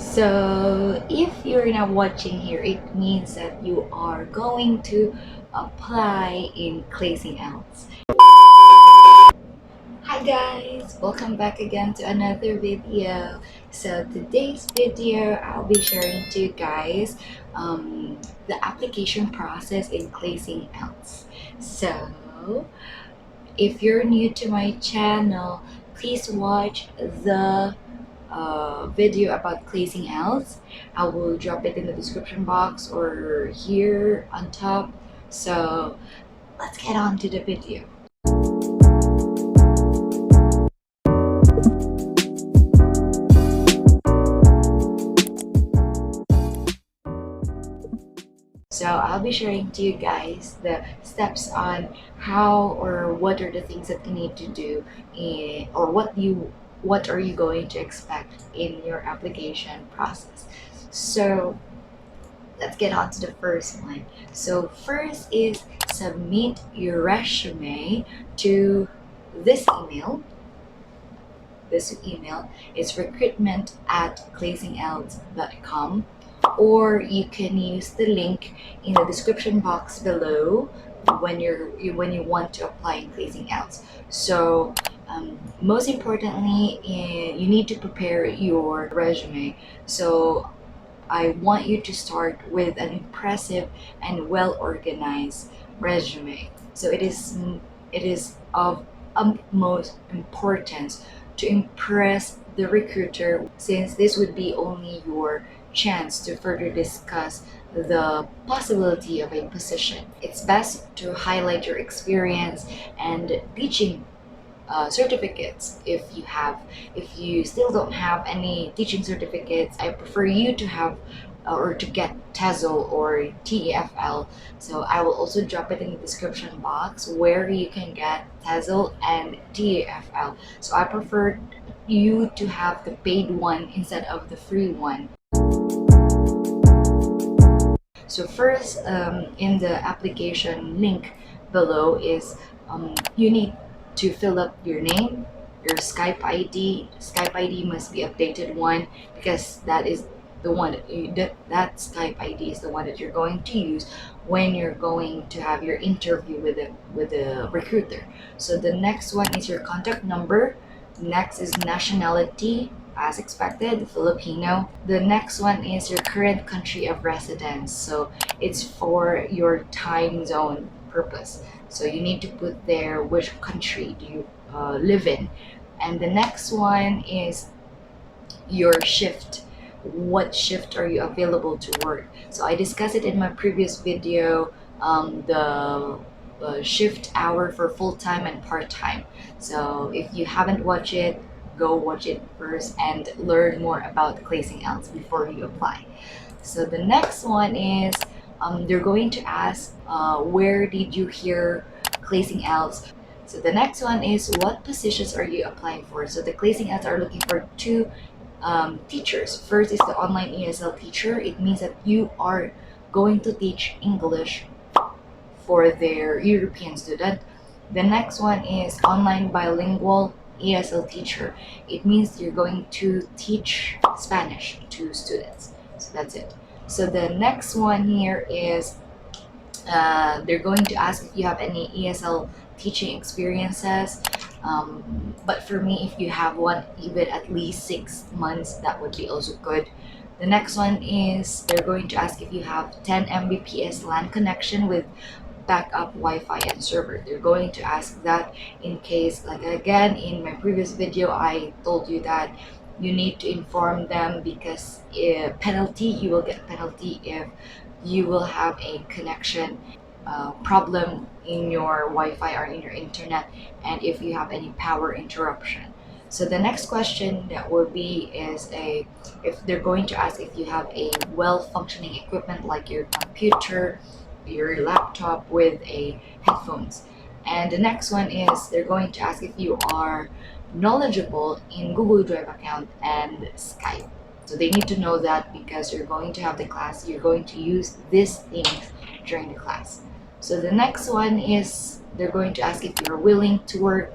So if you're not watching here, it means that you are going to apply in Clasing ELTS. Hi guys, welcome back again to another video. So today's video, I'll be sharing to you guys the application process in Clasing ELTS. So if you're new to my channel, please watch the video about Clasing ELTS. I will drop it in the description box or here on top. So let's get on to the video. So I'll be sharing to you guys the steps on how or what are the things that you need to do or what are you going to expect in your application process. So let's get on to the first one. So first is submit your resume to this email. This email is recruitment@clasingelts.com, or you can use the link in the description box below when you want to apply in Clasing ELTS. So most importantly, you need to prepare your resume. So I want you to start with an impressive and well organized resume. So it is of utmost importance to impress the recruiter, since this would be only your chance to further discuss the possibility of a position. It's best to highlight your experience and teaching certificates if you have. If you still don't have any teaching certificates, I prefer you to have or to get TESOL or TEFL. So I will also drop it in the description box where you can get TESOL and TEFL. So I prefer you to have the paid one instead of the free one. So first, in the application link below is you need to fill up your name, your Skype ID. Skype ID must be updated one, because that is the one that Skype ID is the one that you're going to use when you're going to have your interview with the recruiter. So the next one is your contact number. Next is nationality, as expected, Filipino. The next one is your current country of residence. So it's for your time zone purpose. So you need to put there which country do you live in. And the next one is your shift. What shift are you available to work? So I discussed it in my previous video, the shift hour for full-time and part-time. So if you haven't watched it, go watch it first and learn more about Clasing ELTS before you apply. So the next one is they're going to ask where did you hear Clasing ELTS. So the next one is what positions are you applying for. So the Clasing ELTS are looking for two teachers. First is the online ESL teacher. It means that you are going to teach English for their European student. The next one is online bilingual ESL teacher. It means you're going to teach Spanish to students. So that's it. So the next one here is they're going to ask if you have any ESL teaching experiences. But for me, if you have one, even at least 6 months, that would be also good. The next one is they're going to ask if you have 10 Mbps LAN connection with backup Wi-Fi and server. They're going to ask that in case, like again, in my previous video, I told you that you need to inform them, because you will get penalty if you will have a connection problem in your Wi-Fi or in your internet, and if you have any power interruption. So the next question that will be is if they're going to ask if you have a well-functioning equipment like your computer, your laptop with a headphones. And the next one is they're going to ask if you are knowledgeable in Google Drive account and Skype. So they need to know that, because you're going to have the class, you're going to use these things during the class. So the next one is they're going to ask if you're willing to work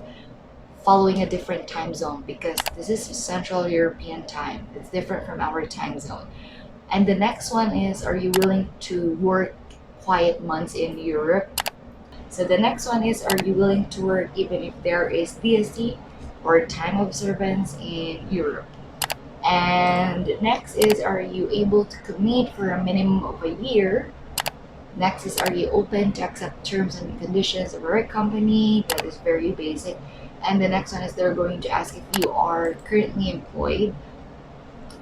following a different time zone, because this is Central European time. It's different from our time zone. And the next one is, are you willing to work quiet months in Europe? So the next one is, are you willing to work even if there is DST or time observance in Europe? And next is, are you able to commit for a minimum of a year? Next is, are you open to accept terms and conditions of a work company? That is very basic. And the next one is, they're going to ask if you are currently employed.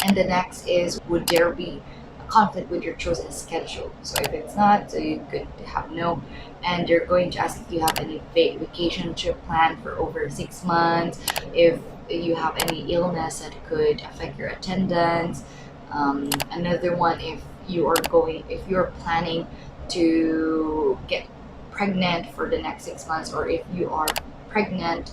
And the next is, would there be a conflict with your chosen schedule? So if it's not, so you could have no. And they're going to ask if you have any vacation trip planned for over 6 months, if you have any illness that could affect your attendance. Another one, if you're planning to get pregnant for the next 6 months, or if you are pregnant,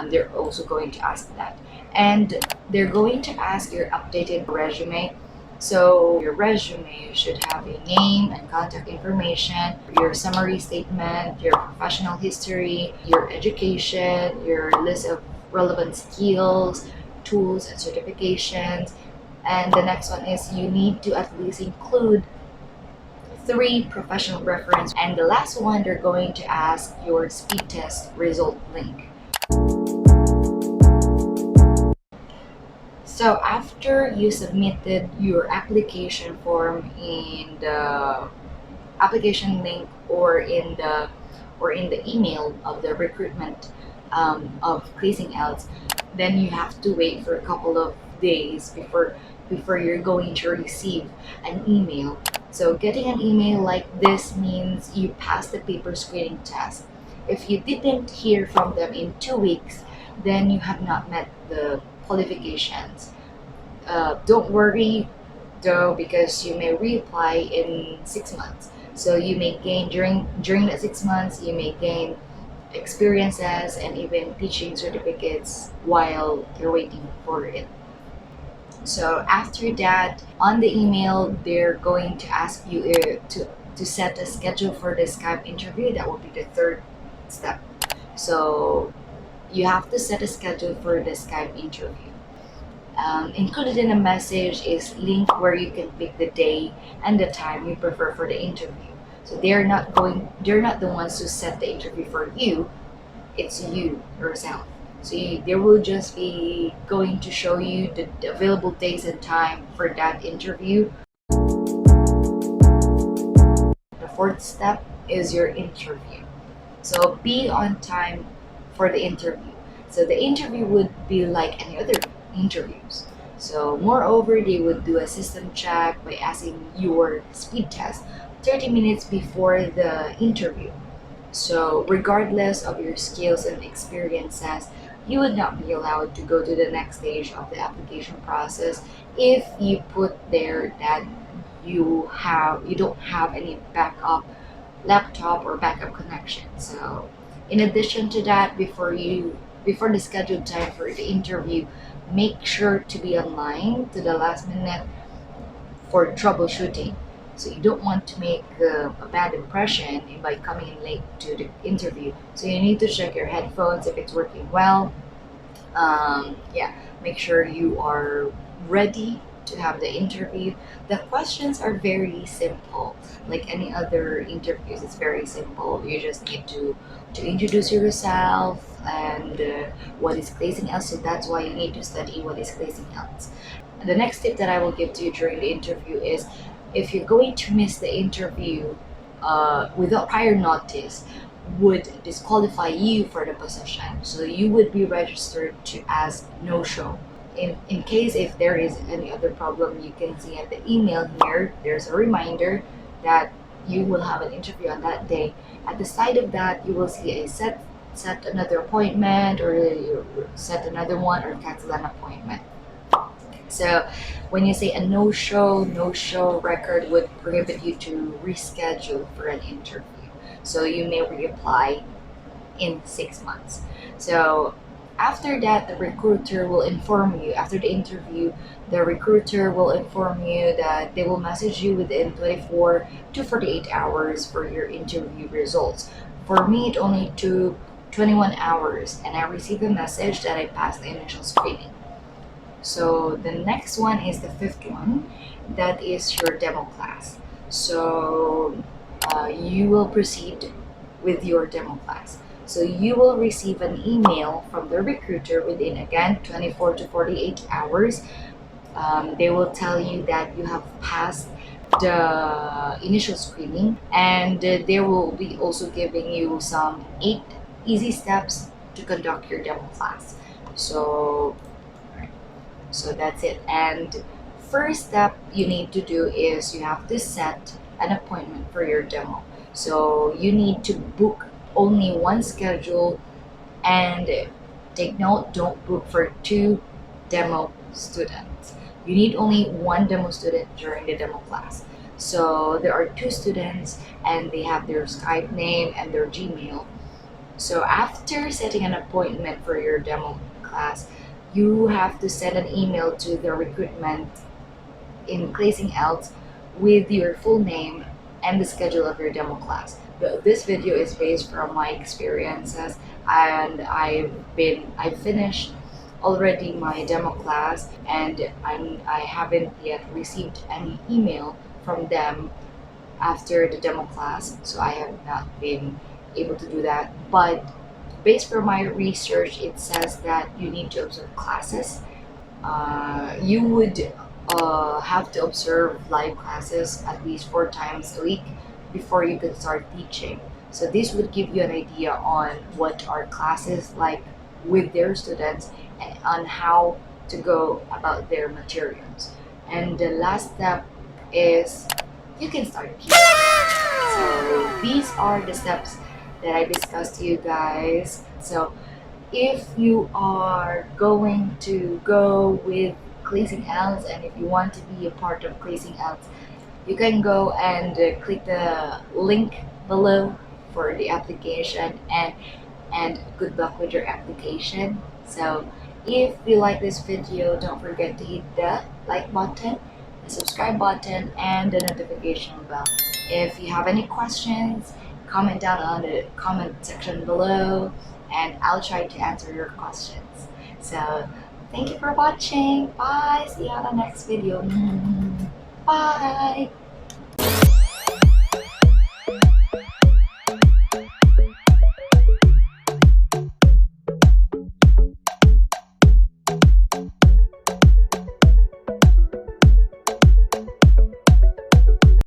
they're also going to ask that. And they're going to ask your updated resume. So your resume should have a name and contact information, your summary statement, your professional history, your education, your list of relevant skills, tools, and certifications. And the next one is, you need to at least include 3 professional reference. And the last one, they're going to ask your speed test result link. So after you submitted your application form in the application link, or in the email of the recruitment of Clasing ELTS, then you have to wait for a couple of days before you're going to receive an email. So getting an email like this means you passed the paper screening test. If you didn't hear from them in 2 weeks, then you have not met the qualifications. Don't worry though, because you may reapply in 6 months. So you may gain during that 6 months, you may gain experiences and even teaching certificates while you're waiting for it. So after that, on the email, they're going to ask you to set a schedule for the Skype interview. That will be the third step. So you have to set a schedule for the Skype interview. Included in the message is link where you can pick the day and the time you prefer for the interview. So they're not the ones who set the interview for you. It's you yourself. So they will just be going to show you the available days and time for that interview. The fourth step is your interview. So be on time for the interview. So the interview would be like any other interviews. So moreover, they would do a system check by asking your speed test 30 minutes before the interview. So regardless of your skills and experiences, you would not be allowed to go to the next stage of the application process if you put there that you don't have any backup laptop or backup connection. So in addition to that, before the scheduled time for the interview, make sure to be online to the last minute for troubleshooting. So you don't want to make a bad impression by coming in late to the interview. So you need to check your headphones if it's working well. Make sure you are ready to have the interview. The questions are very simple. Like any other interviews, it's very simple. You just need to introduce yourself and what is Clasing ELTS. So that's why you need to study what is Clasing ELTS. The next tip that I will give to you during the interview is, if you're going to miss the interview without prior notice, would disqualify you for the position. So you would be registered as no-show. In case if there is any other problem, you can see at the email here, there's a reminder that you will have an interview on that day. At the side of that, you will see a set another appointment, or you set another one, or cancel an appointment. So when you say a no-show record would prohibit you to reschedule for an interview. So you may reapply in 6 months. So after that, the recruiter will inform you. After the interview, the recruiter will inform you that they will message you within 24 to 48 hours for your interview results. For me, it only took 21 hours and I received a message that I passed the initial screening. So the next one is the fifth one, that is your demo class. So you will proceed with your demo class. So you will receive an email from the recruiter within, again, 24 to 48 hours. They will tell you that you have passed the initial screening, and they will be also giving you some 8 easy steps to conduct your demo class. So that's it. And first step you need to do is you have to set an appointment for your demo. So you need to book only one schedule, and take note, don't book for 2 demo students. You need only 1 demo student during the demo class. So there are 2 students and they have their Skype name and their Gmail. So after setting an appointment for your demo class, you have to send an email to the recruitment in Clasing ELTS with your full name and the schedule of your demo class. This video is based from my experiences, and I finished already my demo class, and I haven't yet received any email from them after the demo class, so I have not been able to do that. But based from my research, it says that you need to observe classes. You would have to observe live classes at least 4 times a week before you can start teaching. So this would give you an idea on what are classes like with their students and on how to go about their materials. And the last step is you can start teaching. So these are the steps that I discussed to you guys. So if you are going to go with Clasing ELTS, and if you want to be a part of Clasing ELTS, you can go and click the link below for the application, and good luck with your application. So if you like this video, don't forget to hit the like button, the subscribe button, and the notification bell. If you have any questions, comment down on the comment section below, and I'll try to answer your questions. So thank you for watching. Bye. See you on the next video. Bye.